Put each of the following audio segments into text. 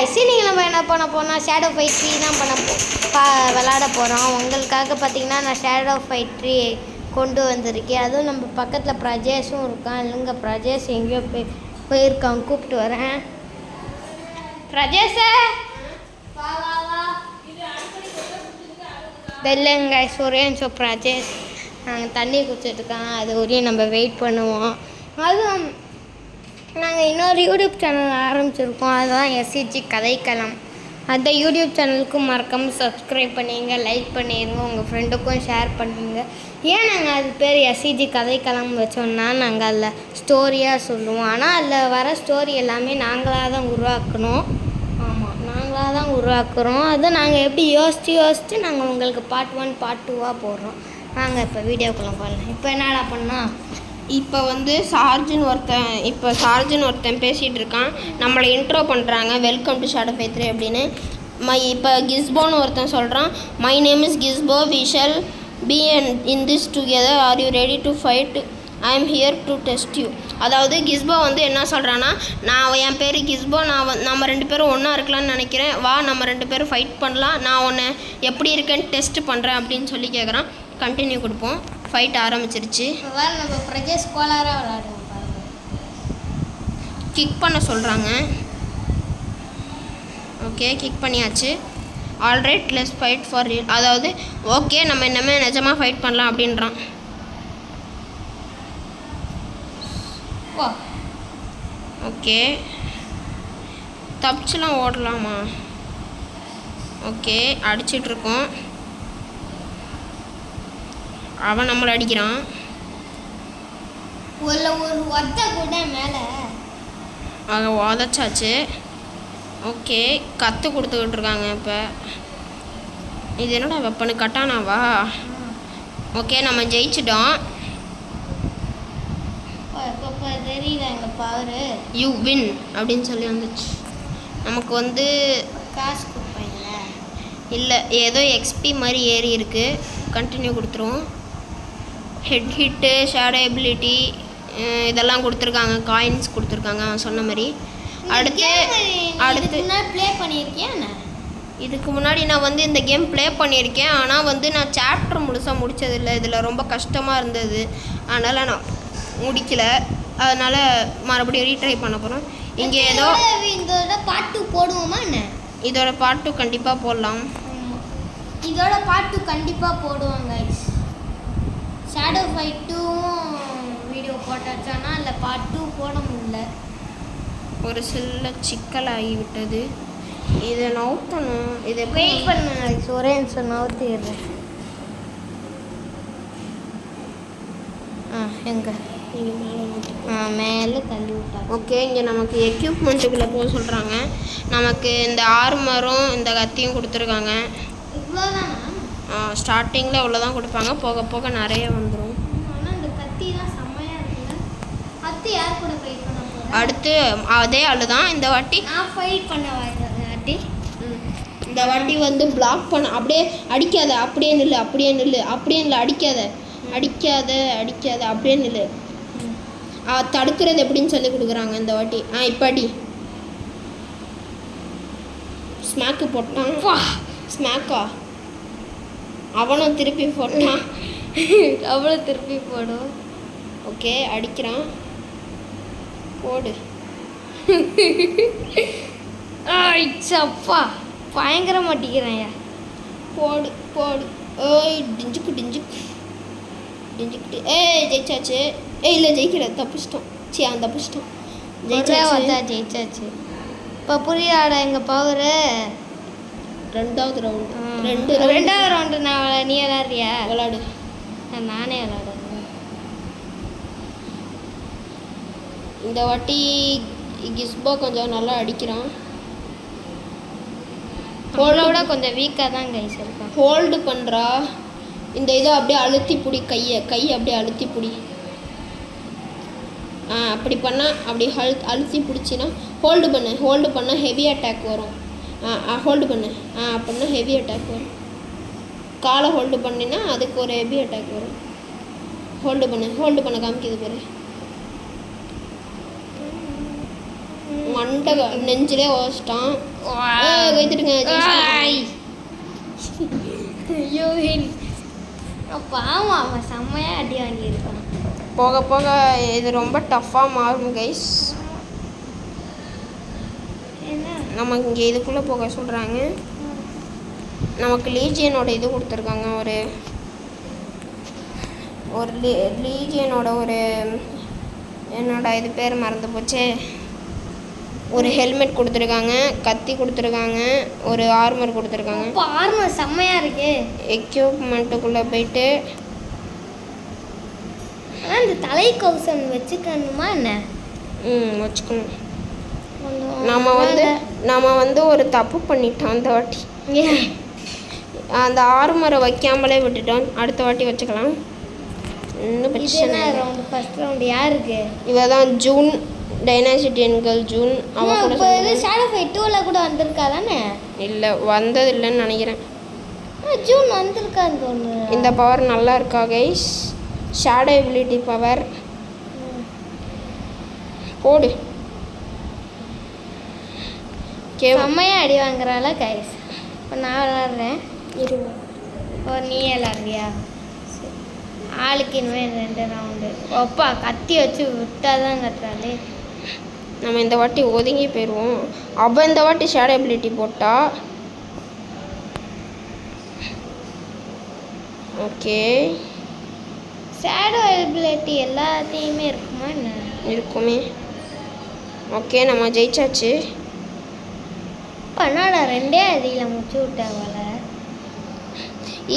Guys நீங்கள் நம்ம என்ன பண்ண போனால் ஷேடோ ஃபைட் 3 தான் விளாட போகிறோம். உங்களுக்காக பார்த்தீங்கன்னா நான் ஷேடோ ஃபைட் 3 கொண்டு வந்திருக்கேன். அதுவும் நம்ம பக்கத்தில் பிரஜேஷும் இருக்கான். இல்லைங்க பிரஜேஷ் எங்கேயோ போயிருக்கான், கூப்பிட்டு வரேன். பிரஜேஷே இல்லைங்க ஒரே நிமிஷம். பிரஜேஷ் நாங்கள் தண்ணி குடிச்சிட்ருக்காங்க, அது வரையும் நம்ம வெயிட் பண்ணுவோம். அதுவும் நாங்கள் இன்னொரு யூடியூப் சேனல் ஆரம்பிச்சிருக்கோம், அதுதான் எஸ்சிஜி கதைக்களம். அந்த யூடியூப் சேனலுக்கும் மறக்காமல் சப்ஸ்கிரைப் பண்ணிடுங்க, லைக் பண்ணிடுங்க, உங்கள் ஃப்ரெண்டுக்கும் ஷேர் பண்ணிடுங்க. ஏன் நாங்கள் அது பேர் எஸ்சிஜி கதைக்களம் வச்சோன்னா நாங்கள் அதில் ஸ்டோரியாக சொல்லுவோம். ஆனால் அதில் வர ஸ்டோரி எல்லாமே நாங்களாக தான் உருவாக்கணும். ஆமாம், நாங்களாக தான் உருவாக்குறோம். அதை நாங்கள் எப்படி யோசித்து நாங்கள் உங்களுக்கு பார்ட் 1 பார்ட் 2 போடுறோம். நாங்கள் இப்போ வீடியோக்குள்ளே போடலாம். இப்போ என்னடா பண்ணோம், இப்போ வந்து சார்ஜுன்னு ஒருத்தன் பேசிகிட்டு இருக்கான். நம்மளை இன்ட்ரோ பண்ணுறாங்க, வெல்கம் டு ஷேடோ ஃபைட் 3 அப்படின்னு. இப்போ கிஸ்போன்னு ஒருத்தன் சொல்கிறான், my name is Kispo, we shall be in this together, are you ready to fight, I am here to test you. அதாவது கிஸ்போ வந்து என்ன சொல்கிறான்னா, என் பேர் கிஸ்போ, நம்ம 2 பேரும் ஒன்றா இருக்கலாம்னு நினைக்கிறேன், வா நம்ம 2 பேரும் ஃபைட் பண்ணலாம், நான் உன்னை எப்படி இருக்கேன்னு டெஸ்ட் பண்ணுறேன் அப்படின்னு சொல்லி கேட்குறான். கண்டினியூ கொடுப்போம். ஃபைட் ஆரம்பிச்சிருச்சு. நம்ம பிரஜேஷ் கோலாராக விளாடுவோம். கிக் பண்ண சொல்கிறாங்க. ஓகே, கிக் பண்ணியாச்சு. Alright, let's fight for real. அதாவது ஓகே நம்ம என்னமே நிஜமாக ஃபைட் பண்ணலாம் அப்படின்றான். ஓகே, தப்பிச்சுலாம் ஓடலாமா? ஓகே, அடிச்சிட்ருக்கோம். அவன் நம்மளை அடிக்கிறான். ஒரு ஒத்த கூட மேலே உதச்சாச்சு. ஓகே, கற்று கொடுத்துக்கிட்டு இருக்காங்க. இப்போ இது என்னடா வெப்பனு, கட்டானாவா? ஓகே, நம்ம ஜெயிச்சிட்டோம். தெரியல எங்க பவரு, யூ வின் அப்படின்னு சொல்லி வந்துச்சு. நமக்கு வந்து காசு கொடுப்பாங்க இல்லை, ஏதோ எக்ஸ்பி மாதிரி ஏறி இருக்குது. கண்டினியூ கொடுத்துருவோம். ஹெட் ஹிட்டு, ஷேடோ எபிலிட்டி இதெல்லாம் கொடுத்துருக்காங்க, காயின்ஸ் கொடுத்துருக்காங்க அவன் சொன்ன மாதிரி. அடுத்து ப்ளே பண்ணியிருக்கேன். இதுக்கு முன்னாடி நான் வந்து இந்த கேம் ப்ளே பண்ணியிருக்கேன், ஆனால் வந்து நான் சாப்டர் முழுசாக முடித்ததில்லை. இதில் ரொம்ப கஷ்டமாக இருந்தது, அதனால் நான் முடிக்கலை. அதனால் மறுபடியும் ரீட்ரை பண்ண போகிறோம். இங்கே ஏதோ இதோட பார்ட் 2 போடுவோமா என்ன? இதோட பார்ட் 2 கண்டிப்பாக போடலாம். இதோட பார்ட் 2 கண்டிப்பாக போடுவாங்க. ஷேடோ ஃபைட் 2 வீடியோ போட்டாச்சானா இல்லை பார்ட் 2 போட முடியல, ஒரு சில சிக்கலாகிவிட்டது. இதை நவுத்தணும். இதை வெயிட் பண்ண ஒரே நிமிஷம் நவுத்திடுறேன். எங்கே மேலே தள்ளி விட்டாங்க. ஓகே, இங்கே நமக்கு எக்யூப்மெண்ட்டுக்குள்ளே போக சொல்கிறாங்க. நமக்கு இந்த ஆர்மரும் இந்த கத்தியும் கொடுத்துருக்காங்க. இவ்வளோதானா? ஸ்டார்டிங்கில் இவ்வளோதான் கொடுப்பாங்க, போக போக நிறைய வந்துடும். ஆனால் இந்த கத்தி தான் செம்மையாக இருக்குல்ல. கத்தி யார் கூட ஃபைட் பண்ண போகிறேன்? அடுத்து அதே ஆள் தான் இந்த வாட்டி. நான் ஃபைட் பண்ண வாட்டி இந்த வாட்டி வந்து பிளாக் பண்ண, அப்படியே அடிக்காத, அப்படியே நில்லு, அப்படியே நில்லு, அப்படியே நில்லு, அடிக்காத அடிக்காத அடிக்காத, அப்படியே நில்லு. தடுக்கிறது எப்படின்னு சொல்லி கொடுக்குறாங்க இந்த வாட்டி. இப்போ அடி. ஸ்மாக்கு போட்டான். ஸ்மாக்கா? அவனும் திருப்பி போட்டான். அவளும் திருப்பி போடும். ஓகே, அடிக்கிறான். போடு. அப்பா பயங்கர மாட்டிக்கிறேன். போடு போடு. ஏய் டிஞ்சுக்கு டிஞ்சுக்கு டிஞ்சுக்கிட்டு. ஜெயிச்சாச்சு. இல்லை ஜெயிக்கல, தப்பிச்சிட்டோம். தப்பிச்சிட்டோம். ஜெயிச்சாச்சு. இப்போ புரியாடா எங்கள் பவரு. ரெண்டாவது ரவுண்டு நான் நீ விளாட்றியா? விளாடு. நானே விளாடுறேன். இந்த வாட்டி கிஸ்போ கொஞ்சம் நல்லா அடிக்கிறான். ஹோல்டோட கொஞ்சம் வீக்காக தான் கைஸ் இருக்கான். ஹோல்டு பண்ணுறா. இந்த இதை அப்படியே அழுத்தி பிடி, கையை அப்படியே அழுத்தி பிடி. அப்படி பண்ணால் அப்படி அழுத்தி பிடிச்சின்னா ஹோல்டு பண்ணால் ஹெவி அட்டாக் வரும். ஹோல்டு பண்ணு. அப்படின்னா ஹெவி அட்டாக் வரும். காலை ஹோல்டு பண்ணினா அதுக்கு ஒரு ஹெவி அட்டாக் வரும். ஹோல்டு பண்ண காமிக்குது பாரு. மண்டை நெஞ்சிலே ஓசிட்டான். கைத்துட்டுங்க. ஐயோ பாவம் அவன் செம்மையாக அடி வாங்கியிருக்கான். போக போக இது ரொம்ப டஃப்பாக மாறும் கைஸ். நமக்கு இங்கே இதுக்குள்ளே போக சொல்கிறாங்க. நமக்கு லீஜியனோட இது கொடுத்துருக்காங்க. ஒரு லீஜியனோட ஒரு என்னோட இது பேர் மறந்து போச்சு. ஒரு ஹெல்மெட் கொடுத்துருக்காங்க, கத்தி கொடுத்துருக்காங்க, ஒரு ஆர்மர் கொடுத்துருக்காங்க. இப்போ ஆர்மர் செம்மையாக இருக்கு. எக்யூப்மெண்ட்டுக்குள்ளே போயிட்டு ஆனால் இந்த தலை கவசம் வச்சுக்கணுமா என்ன? வச்சுக்கணும். நம்ம வந்து ஒரு தப்பு பண்ணிட்டோம் அந்த வாட்டி. அந்த ஆர்மரை வைக்காமலே விட்டுட்டோம். அடுத்த வாட்டி வச்சுக்கலாம். இன்னும் பிரச்சனை. ஃபர்ஸ்ட் ரவுண்டு யாருக்கு? இவ தான் ஜூன், டைனாசிட்டியன் கேர்ள் ஜூன். அவன் கூட ஷேடோ ஃபைட் 2ல கூட வந்திருக்கா தானே? இல்லை, வந்தது இல்லைன்னு நினைக்கிறேன். ஜூன் வந்திருக்கான்னு தோணுது. இந்த பவர் நல்லா இருக்கா கைஸ்? ஷேடோ எபிலிட்டி பவர் போடு. செம்மையாக அடி வாங்குறாளா கைஸ்? இப்போ நான் விளாட்றேன். ஓ நீ விளாட்றியா? ஆளுக்கு இனிமேல் 2 ரவுண்டு. ஒப்பா கத்தி வச்சு விட்டாதான் கட்டுறாளே. நம்ம இந்த வாட்டி ஒதுங்கி போயிடுவோம். அவள் இந்த வாட்டி ஷேடோ எபிலிட்டி போட்டா. ஓகே, ஷேடோ எபிலிட்டி எல்லாத்தையுமே இருக்குமா என்ன? இருக்குமே. ஓகே, நம்ம ஜெயிச்சாச்சு. பண்ணாடா 2 அடியில் முடிச்சு விட்டாவல.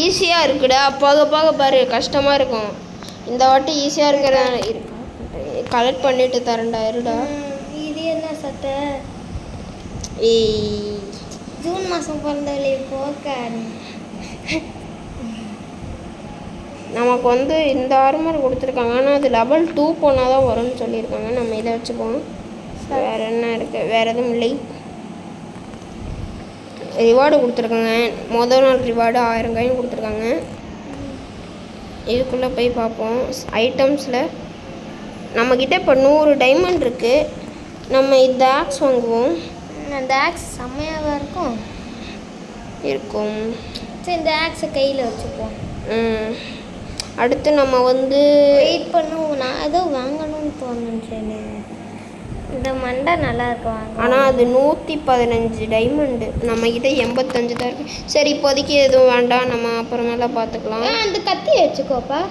ஈஸியாக இருக்குடா. போக போக பாரு கஷ்டமாக இருக்கும். இந்த வாட்டி ஈஸியாக இருக்கிற கலெக்ட் பண்ணிட்டு தரேன்டா. இருடா. இது என்ன சட்டை? ஏய், ஜூன் மாதம் பிறந்தவளே போக்க. நமக்கு வந்து இந்த ஆர்மர் கொடுத்துருக்காங்க. ஆனால் அது லெவல் 2 போனால் தான் வரும்னு சொல்லியிருக்காங்க. நம்ம இதை வச்சுப்போம். வேறு என்ன இருக்குது? வேறு எதுவும் இல்லை. ரிவார்டு கொடுத்துருக்காங்க. முதல் நாள் ரிவார்டு 1000 காயின் கொடுத்துருக்காங்க. இதுக்குள்ளே போய் பார்ப்போம். ஐட்டம்ஸில் நம்மக்கிட்ட இப்போ 100 டைமண்ட் இருக்குது. நம்ம இந்த ஆக்ஸ் வாங்குவோம். அந்த ஆக்ஸ் செம்மையாக இருக்கும். சரி, இந்த ஆக்ஸை கையில் வச்சுப்போம். அடுத்து நம்ம வந்து வெயிட் பண்ணுவோம். நான் ஏதோ வாங்கணும்னு தோணுன்னு. இந்த மண்டை நல்லா இருக்கு வாங்க. ஆனால் அது 115 டைமண்டு. நம்மக்கிட்ட 85 தான் இருக்குது. சரி, இப்போதைக்கு எதுவும் வேண்டாம். நம்ம அப்புறமேல பார்த்துக்கலாம். அந்த கத்தி வச்சுக்கோப்பா.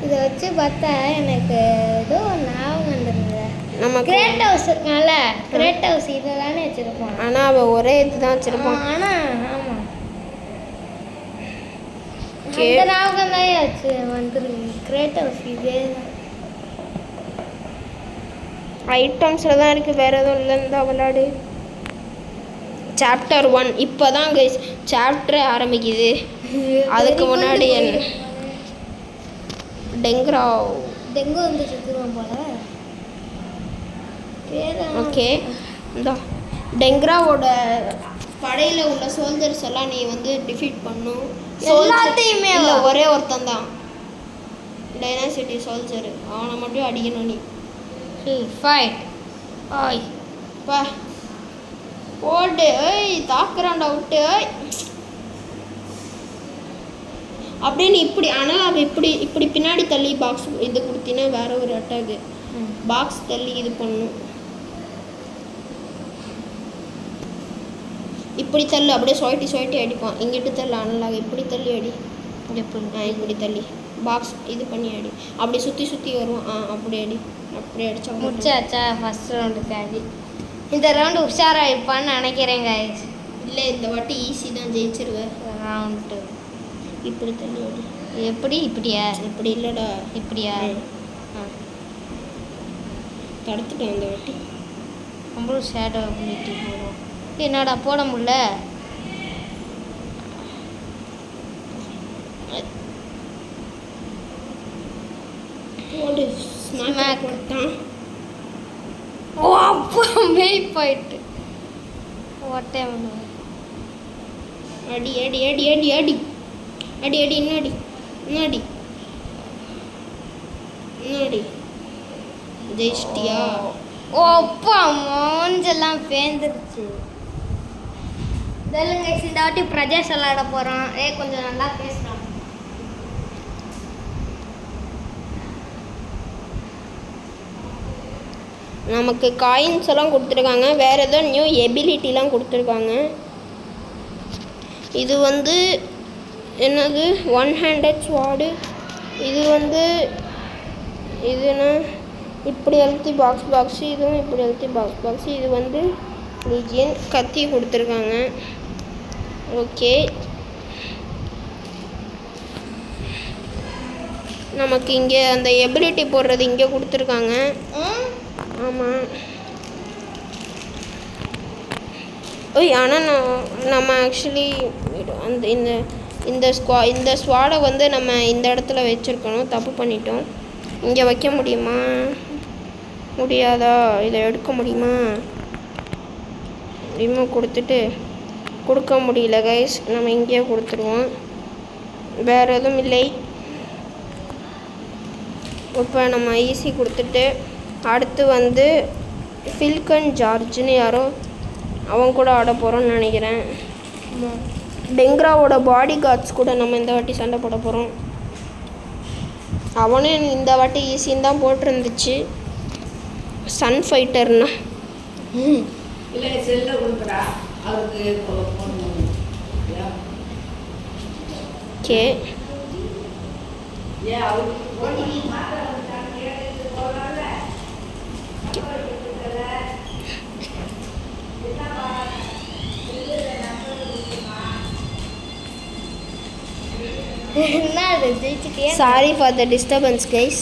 இதை வச்சு பார்த்தா எனக்கு ஏதோ ஞாபகம் வந்துருக்குது. நம்ம கிரேட் ஹவுஸ் இருக்கான்ல, கிரேட் ஹவுஸ் இதை தானே வச்சுருப்போம். ஆனால் அவள் ஒரே இது தான் வச்சுருப்பான். ஆனால் ஆமாம், அந்த ஞாபகம் தான் வச்சு வந்துருக்கு. கிரேட் ஹவுஸ் இதே தான். ஐட்டம்ஸில் தான் இருக்குது, வேறு எதுவும் இல்லை. இந்த விளையாடு. சாப்டர் 1 இப்போ தான் கைஸ் சாப்டரே ஆரம்பிக்குது. அதுக்கு முன்னாடி டெங்கு வந்து சுற்றுவோம் போல. ஓகே, இந்த டெங்க்ராவோட படையில் உள்ள சோல்ஜர்ஸ் எல்லாம் நீ வந்து டிஃபீட் பண்ணும். எல்லாத்தையுமே இல்லை, ஒரே ஒருத்தன் தான் டைனாசிட்டி சோல்ஜர். அவனை மட்டும் அடிக்கணும் நீ. ஃபைட். ஓய் பா ஓடு. ஏய், தாக்குறான்டா விட்டு. அப்படியே நீ இப்படி. ஆனால் அவள் இப்படி பின்னாடி தள்ளி பாக்ஸ் இது கொடுத்தினா வேற ஒரு அட்டாக்கு. பாக்ஸ் தள்ளி இது பண்ணும். இப்படி தள்ளு. அப்படியே சொயிட்டி அடிப்பான். இங்கிட்டு தள்ளு. அனலாக இப்படி தள்ளி அடி. இப்படி தள்ளி பாக்ஸ் இது பண்ணி அடி. அப்படி சுற்றி வருவான். அப்படி அடி. அப்படி அடிச்சா முடிச்சாச்சா ஃபர்ஸ்ட் ரவுண்டுக்கு அடி. இந்த ரவுண்டு உஷாராக இருப்பான்னு நினைக்கிறேன் கைஸ். இல்லை, இந்த வாட்டி ஈஸி தான், ஜெயிச்சிருவேன். ரவுண்டு இப்படி தள்ளி அடி. எப்படி? இப்படியா? இப்படி இல்லைடா, இப்படியா? தடுத்துட்டேன் இந்த வாட்டி. நம்மளும் ஷேடோ எபிலிட்டி போடுவோம். என்னடா போட முடியல? போடு. ஸ்மாக் போட்டான். ஓ அப்போ வெயிட் போயிட்டு ஓட்டே ஒன்று. அடி அடி அடி அடி அடி அடி அடி இன்னடி இன்னடி இன்னடி ஜெயிச்சிட்டியா? ஓ அப்பா மோஞ்செல்லாம் பேந்துருச்சு. தெலுங்கு இந்த வாட்டி பிரஜேஷ் விளையாட போகிறோம். கொஞ்சம் நல்லா பேசுகிறான். நமக்கு காயின்ஸ் எல்லாம் கொடுத்துருக்காங்க. வேறு ஏதோ நியூ எபிலிட்டிலாம் கொடுத்துருக்காங்க. இது வந்து என்னது, 1 ஹேண்டட் ஸ்வாடு. இது வந்து இதுனா இப்படி அழுத்தி பாக்ஸ். இதுவும் இப்படி அழுத்தி பாக்ஸ். இது வந்து லீஜியன் கத்தி கொடுத்துருக்காங்க. ஓகே, நமக்கு இங்கே அந்த எபிலிட்டி போடுறது இங்கே கொடுத்துருக்காங்க. ஆமாம். ஆனால் நம்ம ஆக்சுவலி அந்த இந்த ஸ்வாடை வந்து நம்ம இந்த இடத்துல வச்சுருக்கணும். தப்பு பண்ணிட்டோம். இங்கே வைக்க முடியுமா? முடியாதா? இதை எடுக்க முடியுமா? ரிமூவ் கொடுத்துட்டு கொடுக்க முடியல கைஸ். நம்ம இங்கேயே கொடுத்துருவோம். வேறு எதுவும் இல்லை. இப்போ நம்ம ஈஸி கொடுத்துட்டு அடுத்து வந்து ஃபில்கன் ஜார்ஜ்னு யாரோ அவன் கூட ஆட போகிறோன்னு நினைக்கிறேன். டெங்க்ராவோட பாடி கார்ட்ஸ் கூட நம்ம இந்த வாட்டி சண்டை போட போகிறோம். அவனும் இந்த வாட்டி ஈஸின்னு தான் போட்டிருந்துச்சு. சன் ஃபைட்டர்னா okay. Sorry for the disturbance guys.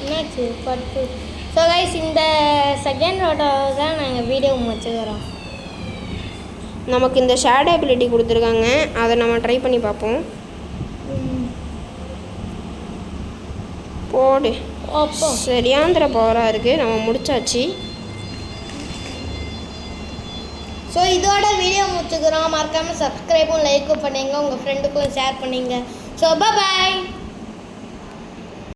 என்னாச்சு பட்டு? ஸோ கைஸ், இந்த செகண்ட் ரோட்டோவை தான் நாங்கள் வீடியோ முடிச்சுக்கிறோம். நமக்கு இந்த ஷேடோ எபிலிட்டி கொடுத்துருக்காங்க. அதை நம்ம ட்ரை பண்ணி பார்ப்போம். போடு. சரியாந்திர பவராக இருக்குது. நம்ம முடிச்சாச்சு. ஸோ இதோட வீடியோ முடிச்சுக்கிறோம். மறக்காமல் சப்ஸ்கிரைபும் லைக்கும் பண்ணுங்க, உங்கள் ஃப்ரெண்டுக்கும் ஷேர் பண்ணுங்க. So bye.